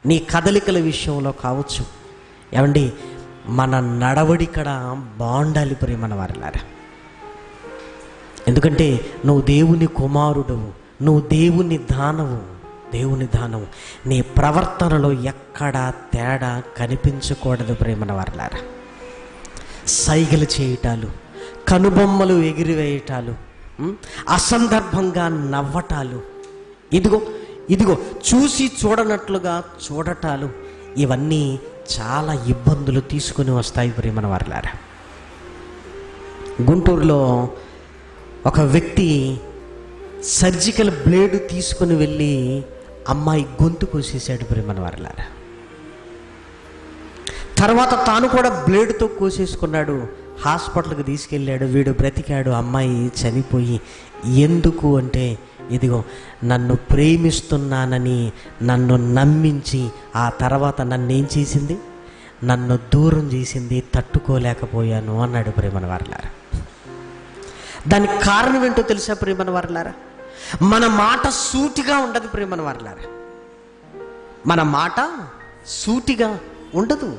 నీ కదలికల విషయంలో కావచ్చు. ఏమండి, మన నడవడికడ బాగుండాలి ప్రియమైన వారలారా. ఎందుకంటే నువ్వు దేవుని కుమారుడవు, నువ్వు దేవుని దానవు. నీ ప్రవర్తనలో ఎక్కడా తేడా కనిపించకూడదు ప్రియమైన వారలారా. సైగలు చేయటాలు, కనుబొమ్మలు ఎగిరివేయటాలు, అసందర్భంగా నవ్వటాలు, ఇదిగో చూసి చూడనట్లుగా చూడటాలు, ఇవన్నీ చాలా ఇబ్బందులు తీసుకుని వస్తాయి ప్రియమైన వారలారా. గుంటూరులో ఒక వ్యక్తి సర్జికల్ బ్లేడ్ తీసుకుని వెళ్ళి అమ్మాయి గొంతు కోసేసాడు ప్రియమైన వారలారా. తర్వాత తాను కూడా బ్లేడ్తో కోసేసుకున్నాడు. హాస్పిటల్కి తీసుకెళ్ళాడు. వీడు బ్రతికాడు, అమ్మాయి చనిపోయి. ఎందుకు అంటే, ఇదిగో నన్ను ప్రేమిస్తున్నానని నన్ను నమ్మించి ఆ తర్వాత నన్ను ఏం చేసింది, నన్ను దూరం చేసింది, తట్టుకోలేకపోయాను అన్నాడు ప్రియమైన వారలారా. దానికి కారణం ఏంటో తెలుసా ప్రియమైన వారలారా? మన మాట సూటిగా ఉండదు ప్రియమైన వారలారా. మన మాట సూటిగా ఉండదు.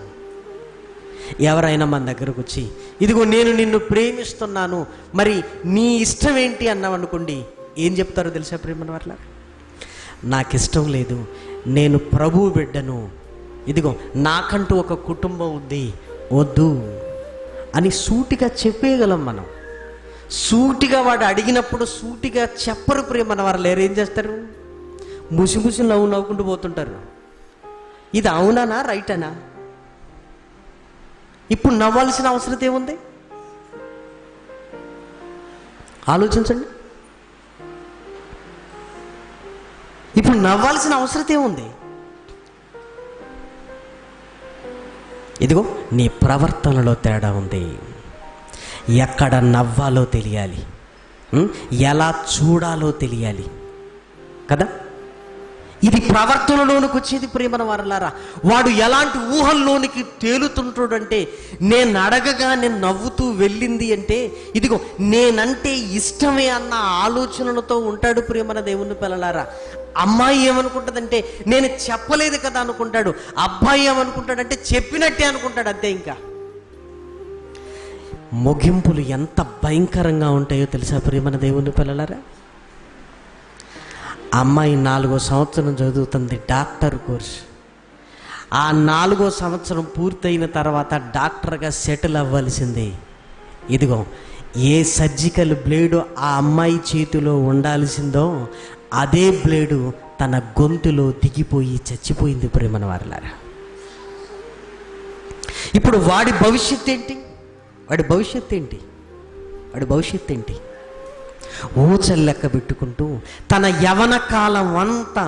ఎవరైనా మన దగ్గరకు వచ్చి, ఇదిగో నేను నిన్ను ప్రేమిస్తున్నాను, మరి నీ ఇష్టం ఏంటి అన్నావు అనుకోండి, ఏం చెప్తారో తెలుసా ప్రియమైన వారలారా? నాకు ఇష్టం లేదు, నేను ప్రభువు బిడ్డను, ఇదిగో నాకంటూ ఒక కుటుంబం ఉంది, వద్దు అని సూటిగా చెప్పేయగలం మనం. సూటిగా వాడు అడిగినప్పుడు సూటిగా చెప్పరు ప్రియమైన వారు. లేరు, ఏం చేస్తారు? ముసి నవ్వుకుంటూ పోతుంటారు. ఇది అవునా రైటనా? ఇప్పుడు నవ్వాల్సిన అవసరం ఏముంది? ఆలోచించండి. ఇప్పుడు నవ్వాల్సిన అవసరం ఏముంది? ఇదిగో నీ ప్రవర్తనలో తేడా ఉంది. ఎక్కడ నవ్వాలో తెలియాలి, ఎలా చూడాలో తెలియాలి కదా. ఇది ప్రవర్తనలోనికి వచ్చేది ప్రియమైన వారలారా. వాడు ఎలాంటి ఊహల్లోనికి తేలుతుంటాడంటే, నేను అడగగా నేను నవ్వుతూ వెళ్ళింది అంటే, ఇదిగో నేనంటే ఇష్టమే అన్న ఆలోచనలతో ఉంటాడు ప్రియమైన దేవుని పిల్లలారా. అమ్మాయి ఏమనుకుంటుందంటే, నేను చెప్పలేదు కదా అనుకుంటాడు. అబ్బాయి ఏమనుకుంటాడంటే, చెప్పినట్టే అనుకుంటాడు, అంతే. ఇంకా ముగింపులు ఎంత భయంకరంగా ఉంటాయో తెలుసా ప్రియమైన దేవుని పిల్లలారా. అమ్మాయి 4వ సంవత్సరం చదువుతుంది డాక్టర్ కోర్స్. ఆ 4వ సంవత్సరం పూర్తయిన తర్వాత డాక్టర్గా సెటిల్ అవ్వాల్సిందే. ఇదిగో ఏ సర్జికల్ బ్లేడు ఆ అమ్మాయి చేతిలో ఉండాల్సిందో అదే బ్లేడు తన గొంతులో దిగిపోయి చచ్చిపోయింది ప్రియమైన వారలారా. ఇప్పుడు వాడి భవిష్యత్తు ఏంటి? ఊచలు లెక్క పెట్టుకుంటూ తన యవన కాలం అంతా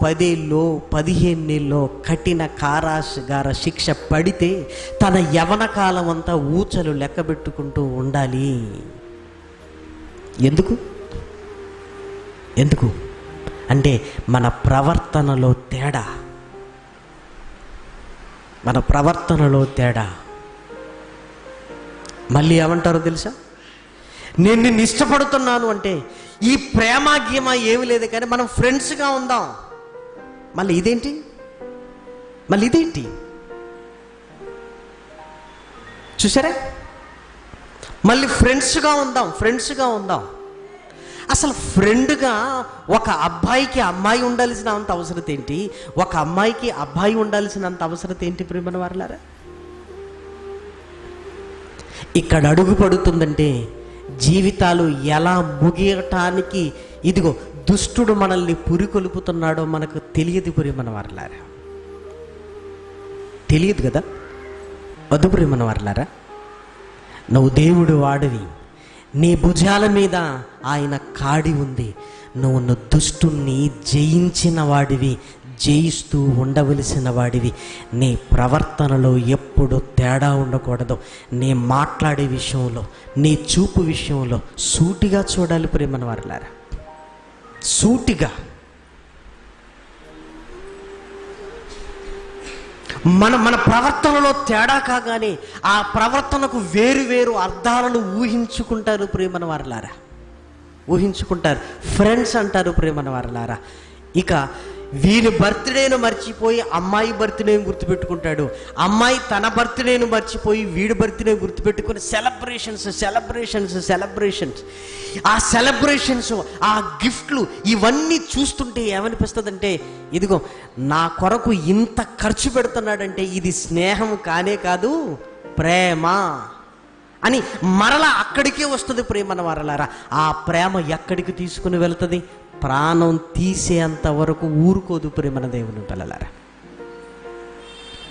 10 ఏళ్ళో 15 ఏళ్ళో కఠిన కారాగార శిక్ష పడితే తన యవన కాలం అంతా ఊచలు లెక్క పెట్టుకుంటూ ఉండాలి. ఎందుకు అంటే మన ప్రవర్తనలో తేడా. మళ్ళీ ఏమంటారో తెలుసా? నేను నిన్ను ఇష్టపడుతున్నాను అంటే ఈ ప్రేమ గీమ ఏమి లేదు, కానీ మనం ఫ్రెండ్స్గా ఉందాం. మళ్ళీ ఇదేంటి? చూసారా? మళ్ళీ ఫ్రెండ్స్గా ఉందాం. అసలు ఫ్రెండ్గా ఒక అబ్బాయికి అమ్మాయి ఉండాల్సినంత అవసరం ఏంటి? ఒక అమ్మాయికి అబ్బాయి ఉండాల్సినంత అవసరం ఏంటి ప్రియమైన వారలారా? ఇక్కడ అడుగు పడుతుందంటే జీవితాలు ఎలా ముగియటానికి ఇదిగో దుష్టుడు మనల్ని పురికొల్పుతున్నాడో మనకు తెలియదు ప్రియమైన వారలారా. తెలియదు కదా. వద్దు ప్రియమైన వారలారా. నువ్వు దేవుడు వాడివి, నీ భుజాల మీద ఆయన కాడి ఉంది. నువ్వు దుష్టుణ్ణి జయించిన వాడివి, జయిస్తూ ఉండవలసిన వాడివి. నీ ప్రవర్తనలో ఎప్పుడు తేడా ఉండకూడదు. నీ మాట్లాడే విషయంలో, నీ చూపు విషయంలో సూటిగా చూడాలి ప్రియమైన వారలారా. సూటిగా. మన ప్రవర్తనలో తేడా కాగానే ఆ ప్రవర్తనకు వేరు అర్థాలను ఊహించుకుంటారు ప్రియమైన వారలారా. ఫ్రెండ్స్ అంటారు ప్రియమైన వారలారా. ఇక వీని బర్త్డేను మర్చిపోయి అమ్మాయి బర్త్డేని గుర్తుపెట్టుకుంటాడు, అమ్మాయి తన బర్త్డేను మర్చిపోయి వీడి బర్త్డే గుర్తుపెట్టుకుని సెలబ్రేషన్స్. ఆ సెలబ్రేషన్స్, ఆ గిఫ్ట్లు ఇవన్నీ చూస్తుంటే ఏమనిపిస్తుందంటే, ఇదిగో నా కొరకు ఇంత ఖర్చు పెడుతున్నాడంటే ఇది స్నేహం కానే కాదు, ప్రేమ అని మరలా అక్కడికే వస్తుంది ప్రేమ వరలారా. ఆ ప్రేమ ఎక్కడికి తీసుకుని వెళ్తుంది? ప్రాణం తీసేంత వరకు ఊరుకోదు ప్రేమన దేవుని పిల్లలారా.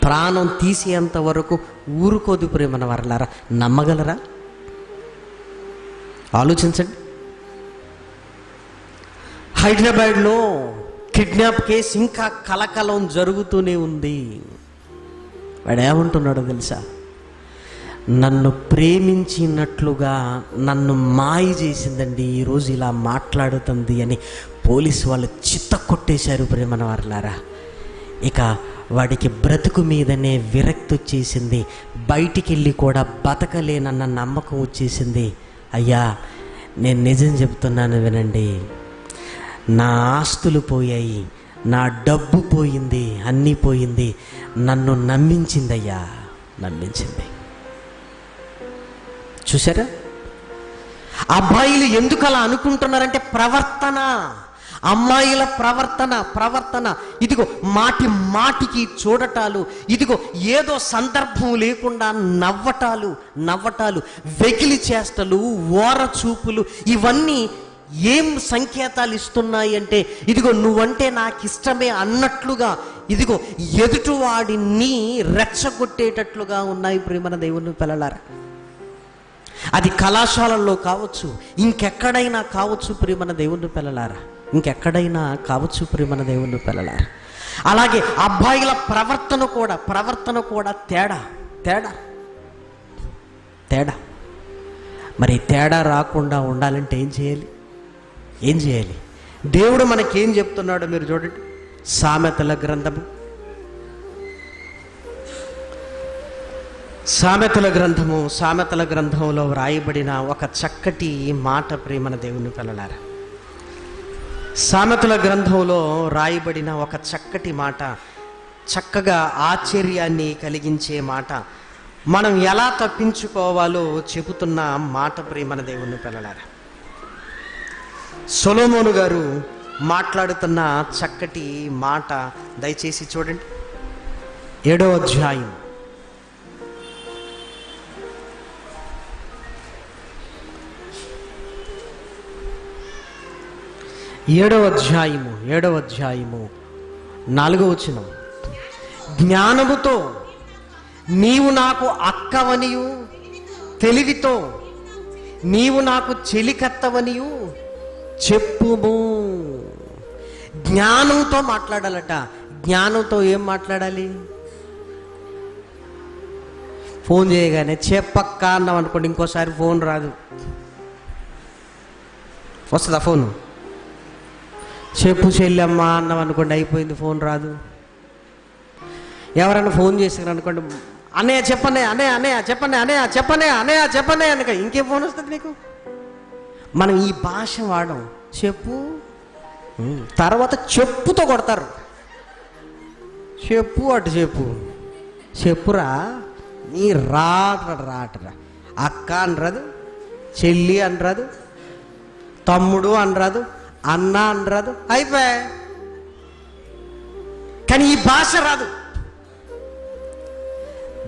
ప్రాణం తీసేంత వరకు ఊరుకోదు ప్రేమన వరలారా. నమ్మగలరా? ఆలోచించండి. హైదరాబాద్లో కిడ్నాప్ కేసు ఇంకా కలకలం జరుగుతూనే ఉంది. వాడు ఏమంటున్నాడో తెలుసా? నన్ను ప్రేమించినట్లుగా నన్ను మాయ చేసిందండి, ఈరోజు ఇలా మాట్లాడుతుంది అని పోలీసు వాళ్ళు చిత్త కొట్టేశారు ప్రేమన వారలారా. ఇక వాడికి బ్రతుకు మీదనే విరక్తి వచ్చేసింది, బయటికి వెళ్ళి కూడా బతకలేనన్న నమ్మకం వచ్చేసింది. అయ్యా, నేను నిజం చెప్తున్నాను వినండి, నా ఆస్తులు పోయాయి, నా డబ్బు పోయింది, అన్నీ పోయింది, నన్ను నమ్మించిందయ్యా, నమ్మించింది. చూసారా? అబ్బాయిలు ఎందుకు అలా అనుకుంటున్నారంటే ప్రవర్తన, అమ్మాయిల ప్రవర్తన ఇదిగో మాటికి చూడటాలు, ఇదిగో ఏదో సందర్భం లేకుండా నవ్వటాలు, వెకిలి చేష్టలు, ఓర చూపులు, ఇవన్నీ ఏం సంకేతాలు ఇస్తున్నాయి అంటే, ఇదిగో నువ్వంటే నాకు ఇష్టమే అన్నట్లుగా, ఇదిగో ఎదుటివాడిని రెచ్చగొట్టేటట్లుగా ఉన్నాయి ప్రేమన దేవుని పిల్లలారా. అది కళాశాలల్లో కావచ్చు, ఇంకెక్కడైనా కావచ్చు ప్రేమన దేవుని పిల్లలారా, ఇంకెక్కడైనా కావచ్చు ప్రేమన దేవుని పిల్లలారా. అలాగే అబ్బాయిల ప్రవర్తన కూడా తేడా. మరి తేడా రాకుండా ఉండాలంటే ఏం చేయాలి? దేవుడు మనకేం చెప్తున్నాడో మీరు చూడండి. సామెతల గ్రంథంలో వ్రాయబడిన ఒక చక్కటి మాట ప్రేమన దేవుని పిల్లలారా. సామెతల గ్రంథంలో రాయబడిన ఒక చక్కటి మాట, చక్కగా ఆశ్చర్యాన్ని కలిగించే మాట, మనం ఎలా తప్పించుకోవాలో చెబుతున్న మాట ప్రేమన దేవుని పిల్లలారా. సొలొమోను గారు మాట్లాడుతున్న చక్కటి మాట దయచేసి చూడండి. 7వ అధ్యాయం 7వ అధ్యాయము 4వ వచనం. జ్ఞానముతో నీవు నాకు అక్కవనియు, తెలివితో నీవు నాకు చెలికత్తవనియు చెప్పుము. జ్ఞానంతో మాట్లాడాలట. జ్ఞానంతో ఏం మాట్లాడాలి? ఫోన్ చేయగానే చెప్పక్క అన్నాం అనుకోండి, ఇంకోసారి ఫోన్ రాదు. వస్తుందా ఫోను? చెప్పు చెల్లెమ్మ అన్నాం అనుకోండి, అయిపోయింది, ఫోన్ రాదు. ఎవరైనా ఫోన్ చేసారు అనుకోండి, అన్నయ్య చెప్పనే, అన్నయ్య చెప్పనే అనక ఇంకేం ఫోన్ వస్తుంది నీకు? మనం ఈ భాష వాడం. చెప్పు, తర్వాత చెప్పుతో కొడతారు. చెప్పు అటు చెప్పురా, నీ రాటరా. అక్క అనరాదు, చెల్లి అనరాదు, తమ్ముడు అనరాదు, అన్న అనరాదు, అయిపోయా. కానీ ఈ భాష రాదు.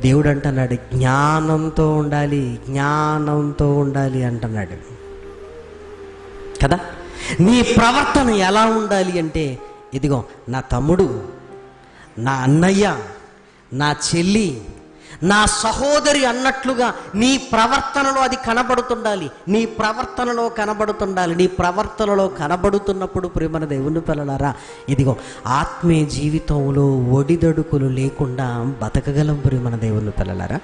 దేవుడు అంటున్నాడు జ్ఞానంతో ఉండాలి అంటున్నాడు కదా. నీ ప్రవర్తన ఎలా ఉండాలి అంటే, ఇదిగో నా తమ్ముడు, నా అన్నయ్య, నా చెల్లి, నా సహోదరి అన్నట్లుగా నీ ప్రవర్తనలో అది కనబడుతుండాలి. నీ ప్రవర్తనలో కనబడుతున్నప్పుడు ప్రేమన దేవుని పిల్లలారా, ఇదిగో ఆత్మీయ జీవితంలో ఒడిదడుకులు లేకుండా బతకగలం ప్రేమన దేవుని పిల్లలారా.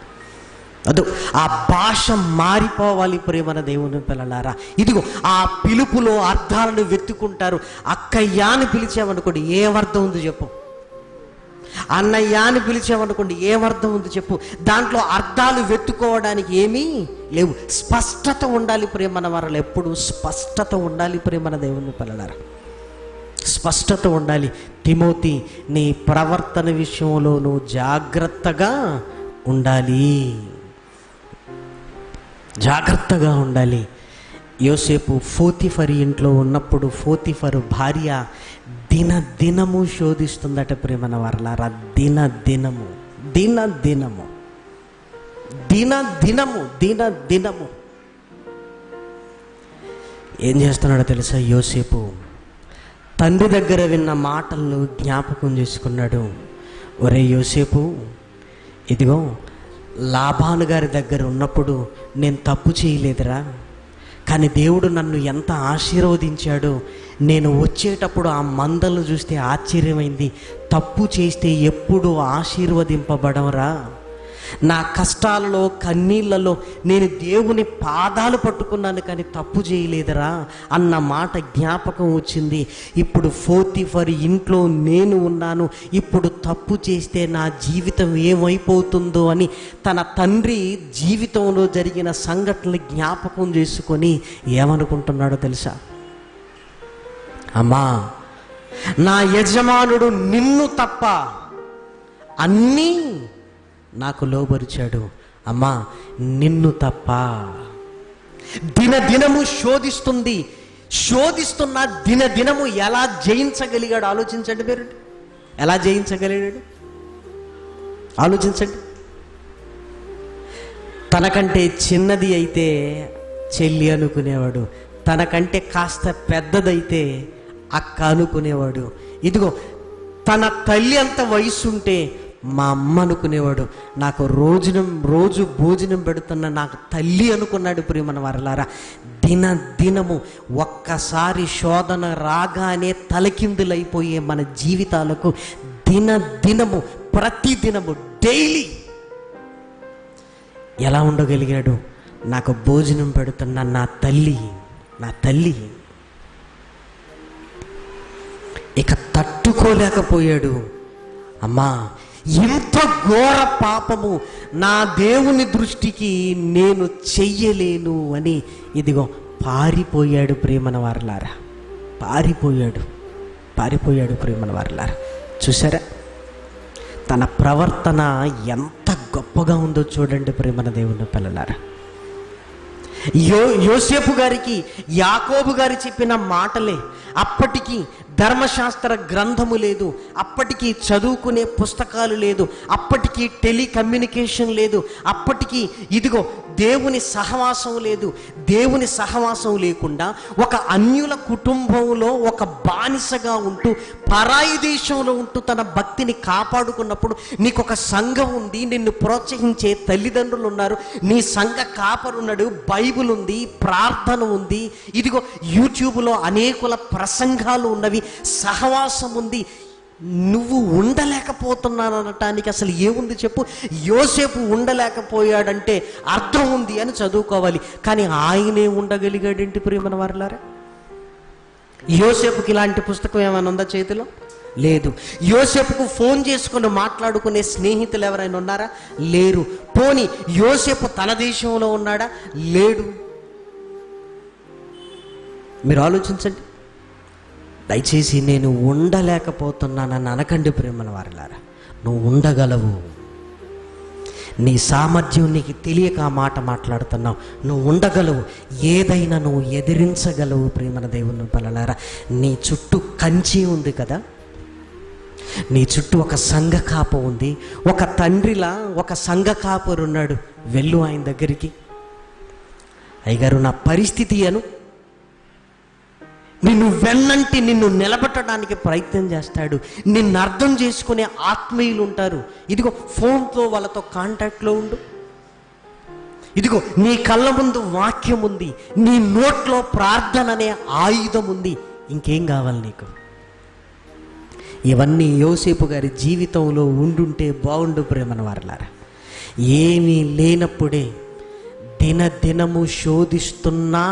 అదు ఆ భాష మారిపోవాలి ప్రేమన దేవుని పిల్లలారా. ఇదిగో ఆ పిలుపులో అర్థాలను వెతుక్కుంటారు. అక్కయ్య అని పిలిచామనుకోండి, ఏమర్థం ఉంది చెప్పు. అన్నయ్య అని పిలిచామనుకోండి, ఏమర్థం ఉంది చెప్పు. దాంట్లో అర్థాలు వెతుక్కోవడానికి ఏమీ లేవు. స్పష్టత ఉండాలి ప్రేమన వారలు, ఎప్పుడు స్పష్టత ఉండాలి ప్రేమన దేవుని పిల్లలారా. స్పష్టత ఉండాలి. తిమోతి, నీ ప్రవర్తన విషయంలో నువ్వు జాగ్రత్తగా ఉండాలి, జాగ్రత్తగా ఉండాలి. యోసేపు పోతీఫరు ఇంట్లో ఉన్నప్పుడు పోతీఫరు భార్య దినదినము శోధిస్తుందట ప్రేమన వర్లారా. దినదినము దినదినము దినదినము దినదినము ఏం చేస్తున్నాడో తెలుసా? యోసేపు తండ్రి దగ్గర విన్న మాటలను జ్ఞాపకం చేసుకున్నాడు. ఒరే యోసేపు, ఇదిగో లాబాను గారి దగ్గర ఉన్నప్పుడు నేను తప్పు చేయలేదురా, కానీ దేవుడు నన్ను ఎంత ఆశీర్వదించాడో. నేను వచ్చేటప్పుడు ఆ మందలను చూస్తే ఆశ్చర్యమైంది. తప్పు చేస్తే ఎప్పుడు ఆశీర్వదింపబడవరా? నా కష్టాలలో కన్నీళ్లలో నేను దేవుని పాదాలు పట్టుకున్నాను కానీ తప్పు చేయలేదురా అన్న మాట జ్ఞాపకం వచ్చింది. ఇప్పుడు పోతీఫరు ఇంట్లో నేను ఉన్నాను, ఇప్పుడు తప్పు చేస్తే నా జీవితం ఏమైపోతుందో అని తన తండ్రి జీవితంలో జరిగిన సంఘటనలు జ్ఞాపకం చేసుకొని ఏమనుకుంటున్నాడో తెలుసా? అమ్మా, నా యజమానుడు నిన్ను తప్ప అన్నీ నాకు లోబరిచాడు. అమ్మా, నిన్ను తప్ప. దినదినము శోధిస్తుంది. శోధిస్తున్న దినదినము ఎలా జయించగలిగాడు ఆలోచించండి. మీరు ఎలా జయించగలిగాడు ఆలోచించండి. తనకంటే చిన్నది అయితే చెల్లి అనుకునేవాడు, తనకంటే కాస్త పెద్దదైతే అక్క అనుకునేవాడు. ఇదిగో తన తల్లి అంత వయసుంటే మా అమ్మ అనుకునేవాడు. నాకు రోజు భోజనం పెడుతున్న నాకు తల్లి అనుకున్నాడు. ప్రియమైన వారలారా, దినదినము ఒక్కసారి శోధన రాగానే తలకిందులైపోయే మన జీవితాలకు దినదినము ప్రతిదినము డైలీ ఎలా ఉండగలిగాడు? నాకు భోజనం పెడుతున్న నా తల్లి, నా తల్లి. ఇక తట్టుకోలేకపోయాడు. అమ్మా, ఇంత ఘోర పాపము నా దేవుని దృష్టికి నేను చెయ్యలేను అని ఇదిగో పారిపోయాడు. ప్రేమన వారలారా, పారిపోయాడు ప్రేమన వారలారా. చూసారా తన ప్రవర్తన ఎంత గొప్పగా ఉందో చూడండి ప్రేమన దేవుని పిల్లలారా. యోసేపు గారికి యాకోబు గారు చెప్పిన మాటలే. అప్పటికి ధర్మశాస్త్ర గ్రంథము లేదు, అప్పటికి చదువుకునే పుస్తకాలు లేదు, అప్పటికి టెలికమ్యూనికేషన్ లేదు, అప్పటికి ఇదిగో దేవుని సహవాసం లేదు. దేవుని సహవాసం లేకుండా ఒక అన్యుల కుటుంబంలో ఒక బానిసగా ఉంటూ పరాయి దేశంలో ఉంటూ తన భక్తిని కాపాడుకున్నప్పుడు నీకు ఒక సంఘం ఉంది, నిన్ను ప్రోత్సహించే తల్లిదండ్రులు ఉన్నారు, నీ సంఘ కాపరున్నాడు, బైబిల్ ఉంది, ప్రార్థన ఉంది, ఇదిగో యూట్యూబ్లో అనేకుల ప్రసంగాలు ఉన్నవి, సహవాసం ఉంది. నువ్వు ఉండలేకపోతున్నాననటానికి అసలు ఏముంది చెప్పు? యోసేపు ఉండలేకపోయాడంటే అర్థం ఉంది అని చదువుకోవాలి. కానీ ఆయనే ఉండగలిగాడేంటి ప్రియమైన వారలారా? యోసేపుకి ఇలాంటి పుస్తకం ఏమైనా ఉందా చేతిలో? లేదు. యోసేపుకు ఫోన్ చేసుకుని మాట్లాడుకునే స్నేహితులు ఎవరైనా ఉన్నారా? లేరు. పోనీ యోసేపు తన దేశంలో ఉన్నాడా? లేడు. మీరు ఆలోచించండి. దయచేసి నేను ఉండలేకపోతున్నానని అనకండి ప్రేమన వారలారా. నువ్వు ఉండగలవు. నీ సామర్థ్యం నీకు తెలియక ఆ మాట మాట్లాడుతున్నావు. నువ్వు ఉండగలవు, ఏదైనా నువ్వు ఎదిరించగలవు ప్రేమన దేవుని పిల్లలారా. నీ చుట్టూ కంచి ఉంది కదా, నీ చుట్టూ ఒక సంఘ కాప ఉంది. ఒక తండ్రిలా ఒక సంఘ కాపరున్నాడు. వెళ్ళు ఆయన దగ్గరికి. అయ్యగారు, నా పరిస్థితి అను. నిన్ను వెన్నంటి నిన్ను నిలబెట్టడానికి ప్రయత్నం చేస్తాడు. నిన్ను అర్థం చేసుకునే ఆత్మీయులు ఉంటారు. ఇదిగో ఫోన్తో వాళ్ళతో కాంటాక్ట్లో ఉండు. ఇదిగో నీ కళ్ళ ముందు వాక్యం ఉంది, నీ నోట్లో ప్రార్థన అనే ఆయుధం ఉంది. ఇంకేం కావాలి నీకు? ఇవన్నీ యోసేపు గారి జీవితంలో ఉండుంటే బాగుండు ప్రేమన వారలారా. ఏమీ లేనప్పుడే దినదినము శోధిస్తున్నా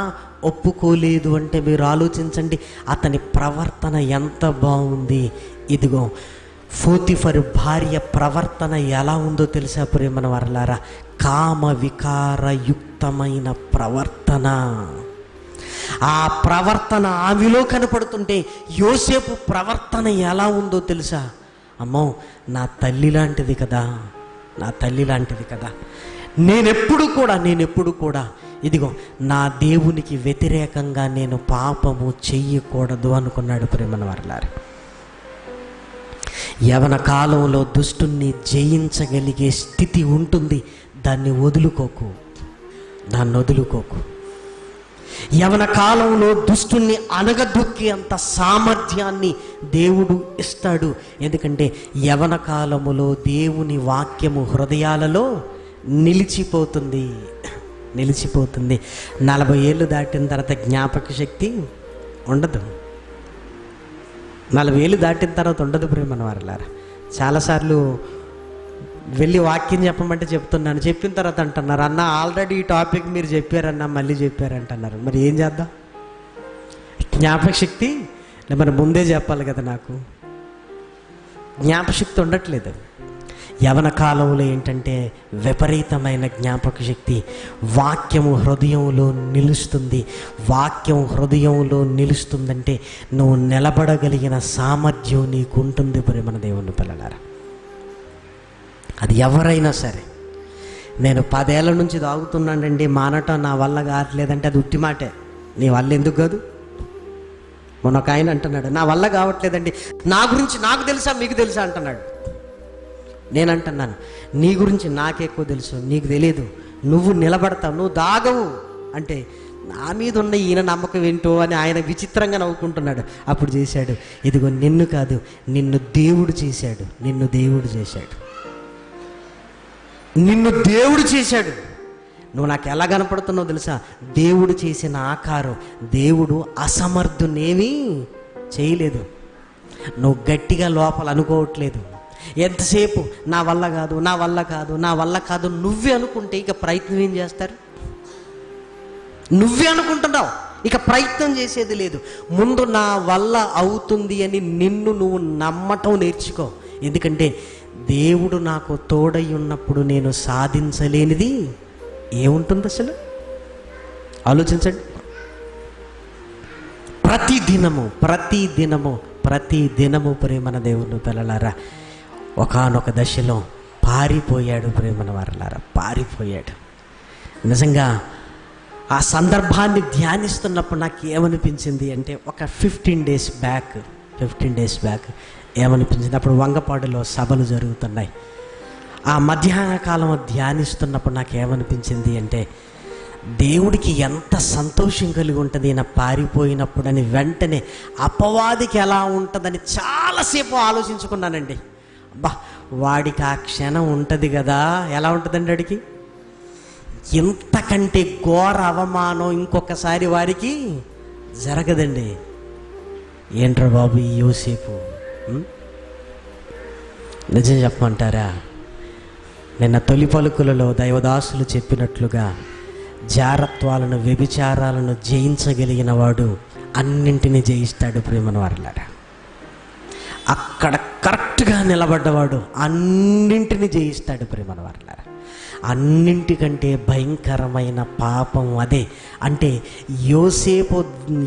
ఒప్పుకోలేదు అంటే మీరు ఆలోచించండి అతని ప్రవర్తన ఎంత బాగుంది. ఇదిగో పోతీఫరు భార్య ప్రవర్తన ఎలా ఉందో తెలుసా ప్రేమన వారలారా? కామ వికారయుక్తమైన ప్రవర్తన. ఆ ప్రవర్తన ఆమెలో కనపడుతుంటే యోసేపు ప్రవర్తన ఎలా ఉందో తెలుసా? అమ్మో, నా తల్లి లాంటిది కదా, నా తల్లి లాంటిది కదా, నేనెప్పుడు కూడా ఇదిగో నా దేవునికి వ్యతిరేకంగా నేను పాపము చెయ్యకూడదు అనుకున్నాడు. ప్రేమన వారలారా, యవన కాలంలో దుష్టుణ్ణి జయించగలిగే స్థితి ఉంటుంది. దాన్ని వదులుకోకు. యవన కాలంలో దుష్టుణ్ణి అనగదొక్కే అంత సామర్థ్యాన్ని దేవుడు ఇస్తాడు. ఎందుకంటే యవన కాలములో దేవుని వాక్యము హృదయాలలో నిలిచిపోతుంది. 40 ఏళ్ళు దాటిన తర్వాత జ్ఞాపక శక్తి ఉండదు. 40 ఏళ్ళు దాటిన తర్వాత ఉండదు. ప్రేమ వారలారా, చాలాసార్లు వెళ్ళి వాక్యం చెప్పమంటే చెప్తున్నాను, చెప్పిన తర్వాత అంటున్నారు, అన్న ఆల్రెడీ ఈ టాపిక్ మీరు చెప్పారన్నా, మళ్ళీ చెప్పారంటున్నారు. మరి ఏం చేద్దాం? జ్ఞాపక శక్తి మరి ముందే చెప్పాలి కదా. నాకు జ్ఞాపక శక్తి ఉండట్లేదు. యవన కాలంలో ఏంటంటే విపరీతమైన జ్ఞాపక శక్తి. వాక్యము హృదయంలో నిలుస్తుంది. వాక్యం హృదయంలో నిలుస్తుందంటే నువ్వు నిలబడగలిగిన సామర్థ్యం నీకు ఉంటుంది. ప్రేమ దేవుని పిల్లలారా, అది ఎవరైనా సరే. నేను 10 ఏళ్ల నుంచి తాగుతున్నానండి, మానటం నా వల్ల కావట్లేదంటే అది ఉట్టి మాటే. నీ వల్ల ఎందుకు కాదు? మొన్న ఒక ఆయన అంటున్నాడు, నా వల్ల కావట్లేదండి, నా గురించి నాకు తెలుసా మీకు తెలుసా అంటున్నాడు. నేను అంటున్నాను, నీ గురించి నాకెక్కువ తెలుసు, నీకు తెలియదు. నువ్వు నిలబడతావు, నువ్వు దాగవు అంటే నా మీద ఉన్న ఈయన నమ్మకం ఏంటో అని ఆయన విచిత్రంగా నవ్వుకుంటున్నాడు. అప్పుడు చేశాడు, ఇదిగో నిన్ను కాదు, నిన్ను దేవుడు చేశాడు. నిన్ను దేవుడు చేశాడు. నువ్వు నాకు ఎలా కనపడుతున్నావు తెలుసా? దేవుడు చేసిన ఆకారం. దేవుడు అసమర్థునేమీ చేయలేదు. నువ్వు గట్టిగా లోపల అనుకోవట్లేదు. ఎంతసేపు నా వల్ల కాదు నువ్వే అనుకుంటే ఇక ప్రయత్నం ఏం చేస్తారు? నువ్వే అనుకుంటున్నావు, ఇక ప్రయత్నం చేసేది లేదు. ముందు నా వల్ల అవుతుంది అని నిన్ను నువ్వు నమ్మటం నేర్చుకో. ఎందుకంటే దేవుడు నాకు తోడై ఉన్నప్పుడు నేను సాధించలేనిది ఏముంటుంది అసలు? ఆలోచించండి. ప్రతి దినము ప్రేమన దేవుని పిల్లలారా ఒకానొక దశలో పారిపోయాడు. ప్రేమన వారలారా, పారిపోయాడు. నిజంగా ఆ సందర్భాన్ని ధ్యానిస్తున్నప్పుడు నాకు ఏమనిపించింది అంటే, ఒక 15 డేస్ బ్యాక్ ఏమనిపించింది, అప్పుడు వంగపాడులో సభలు జరుగుతున్నాయి. ఆ మధ్యాహ్న కాలం ధ్యానిస్తున్నప్పుడు నాకు ఏమనిపించింది అంటే, దేవుడికి ఎంత సంతోషం కలిగి ఉంటుంది ఈయన పారిపోయినప్పుడు అని. వెంటనే అపవాదికి ఎలా ఉంటుందని చాలాసేపు ఆలోచించుకున్నానండి. అబ్బా, వాడికి ఆ క్షణం ఉంటుంది కదా. ఎలా ఉంటుందండి వాడికి? ఇంతకంటే ఘోర అవమానం ఇంకొకసారి వారికి జరగదండి. ఏంట్రా బాబు ఈ యోసేపు, నిజం చెప్పమంటారా? నిన్న తొలి పలుకులలో దైవదాసులు చెప్పినట్లుగా జారత్వాలను, వ్యభిచారాలను జయించగలిగిన వాడు అన్నింటినీ జయిస్తాడు. ప్రేమను వారలారా, అక్కడ కరెక్ట్గా నిలబడ్డవాడు అన్నింటినీ జయిస్తాడు. ప్రేమను వారలారా, అన్నింటికంటే భయంకరమైన పాపం అదే. అంటే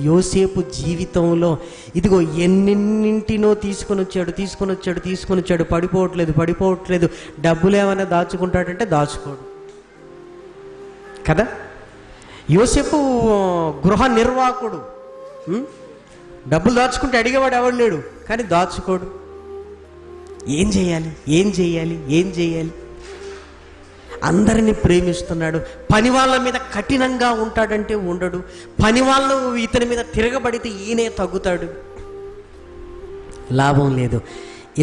యోసేపు జీవితంలో ఇదిగో ఎన్నింటినో తీసుకొని వచ్చాడు. పడిపోవట్లేదు. డబ్బులు ఏమైనా దాచుకుంటాడంటే దాచుకోడు కదా. యోసేపు గృహ నిర్వాహకుడు, డబ్బులు దాచుకుంటే అడిగేవాడు ఎవడు లేడు, కానీ దాచుకోడు. ఏం చేయాలి? అందరినీ ప్రేమిస్తున్నాడు. పని వాళ్ళ మీద కఠినంగా ఉంటాడంటే ఉండడు. పని వాళ్ళు ఇతని మీద తిరగబడితే ఈయనే తగ్గుతాడు. లాభం లేదు.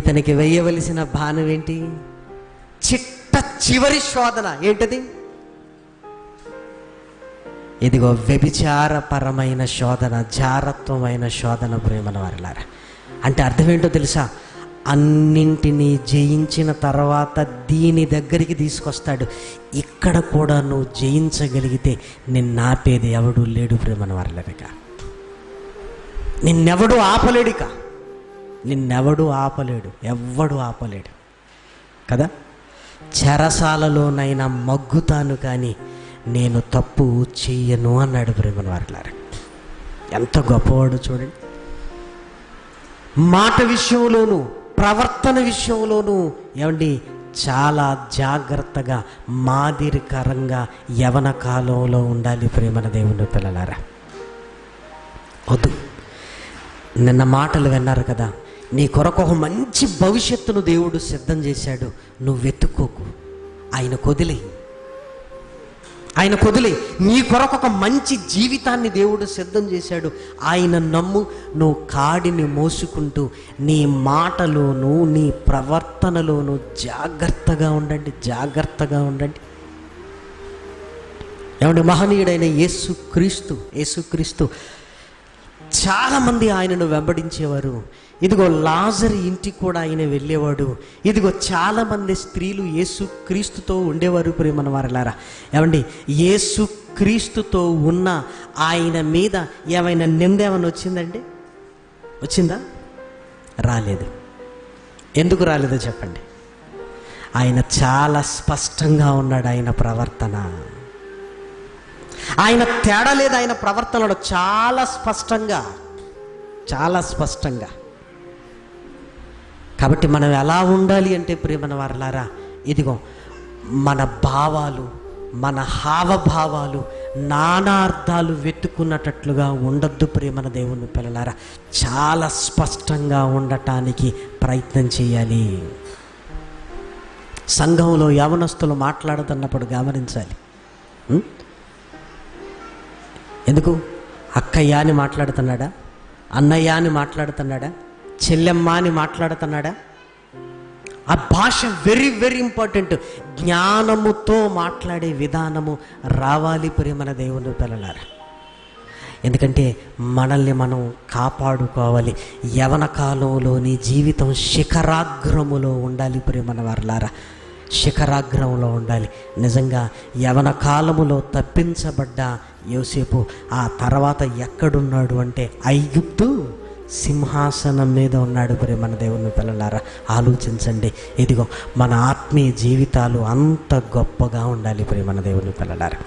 ఇతనికి వేయవలసిన బాణం ఏంటి? చివరి శోధన ఏంటది? ఇదిగో వ్యభిచారపరమైన శోధన, జారత్వమైన శోధన. ప్రేమల వారలారా, అంటే అర్థం ఏంటో తెలుసా? అన్నింటినీ జయించిన తర్వాత దీని దగ్గరికి తీసుకొస్తాడు. ఇక్కడ కూడా నువ్వు జయించగలిగితే నిన్నాపేది ఎవడు లేడు. ప్రేమన వారలారా, నిన్నెవడు ఆపలేడు, ఎవ్వడు ఆపలేడు కదా. చెరసాలలోనైనా మగ్గుతాను కానీ నేను తప్పు చెయ్యను అన్నాడు. ప్రేమన వారలారా, ఎంత గొప్పవాడు చూడండి. మాట విషయంలోనూ ప్రవర్తన విషయంలోనూ ఏమండి చాలా జాగ్రత్తగా మాదిరికరంగా యవన కాలంలో ఉండాలి ప్రేమన దేవుని పిల్లలారా. వద్దు, నిన్న మాటలు విన్నారు కదా, నీ కొరకు ఒక మంచి భవిష్యత్తును దేవుడు సిద్ధం చేశాడు, నువ్వు వెతుక్కోకు, ఆయన కొదిలే. నీ కొరకు ఒక మంచి జీవితాన్ని దేవుడు సిద్ధం చేశాడు, ఆయన నమ్ము. నువ్వు కాడిని మోసుకుంటూ నీ మాటలోను నీ ప్రవర్తనలోను జాగ్రత్తగా ఉండండి. ఏమంటే మహనీయుడైన యేసుక్రీస్తు చాలామంది ఆయనను వెంబడించేవారు. ఇదిగో లాజరు ఇంటికి కూడా ఆయన వెళ్ళేవాడు. ఇదిగో చాలామంది స్త్రీలు యేసుక్రీస్తుతో ఉండేవారు ప్రేమన వారలారా. ఏమండి యేసుక్రీస్తుతో ఉన్న ఆయన మీద ఏమైనా నింద ఏమైనా వచ్చిందండి? వచ్చిందా? రాలేదు. ఎందుకు రాలేదో చెప్పండి. ఆయన చాలా స్పష్టంగా ఉన్నాడు. ఆయన ప్రవర్తన, ఆయన తేడా లేదు. ఆయన ప్రవర్తనలో చాలా స్పష్టంగా. కాబట్టి మనం ఎలా ఉండాలి అంటే ప్రేమన వారలారా, ఇదిగో మన భావాలు, మన హావభావాలు నానా అర్థాలు వెతుకున్నట్లుగా ఉండొద్దు ప్రేమన దేవుని పిల్లలారా. చాలా స్పష్టంగా ఉండటానికి ప్రయత్నం చేయాలి. సంఘంలో యవనస్తులు మాట్లాడుతున్నప్పుడు గమనించాలి. ఎందుకు అక్కయ్య అని మాట్లాడుతున్నాడా, అన్నయ్య అని మాట్లాడుతున్నాడా, చెల్లెమ్మ అని మాట్లాడుతున్నాడా? ఆ భాష వెరీ వెరీ ఇంపార్టెంట్. జ్ఞానముతో మాట్లాడే విధానము రావాలి ప్రేమన దేవుని పిల్లలారా. ఎందుకంటే మనల్ని మనం కాపాడుకోవాలి. యవన కాలంలోని జీవితం శిఖరాగ్రములో ఉండాలి ప్రేమన వారలారా, శిఖరాగ్రంలో ఉండాలి. నిజంగా యవన కాలములో తప్పించబడ్డ యోసేపు ఆ తర్వాత ఎక్కడున్నాడు అంటే ఐగుప్తు సింహాసనం మీద ఉన్నాడు ప్రేమన దేవుని పిల్లలారా. ఆలోచించండి. ఇదిగో మన ఆత్మీయ జీవితాలు అంత గొప్పగా ఉండాలి ప్రేమన దేవుని పిల్లలారా.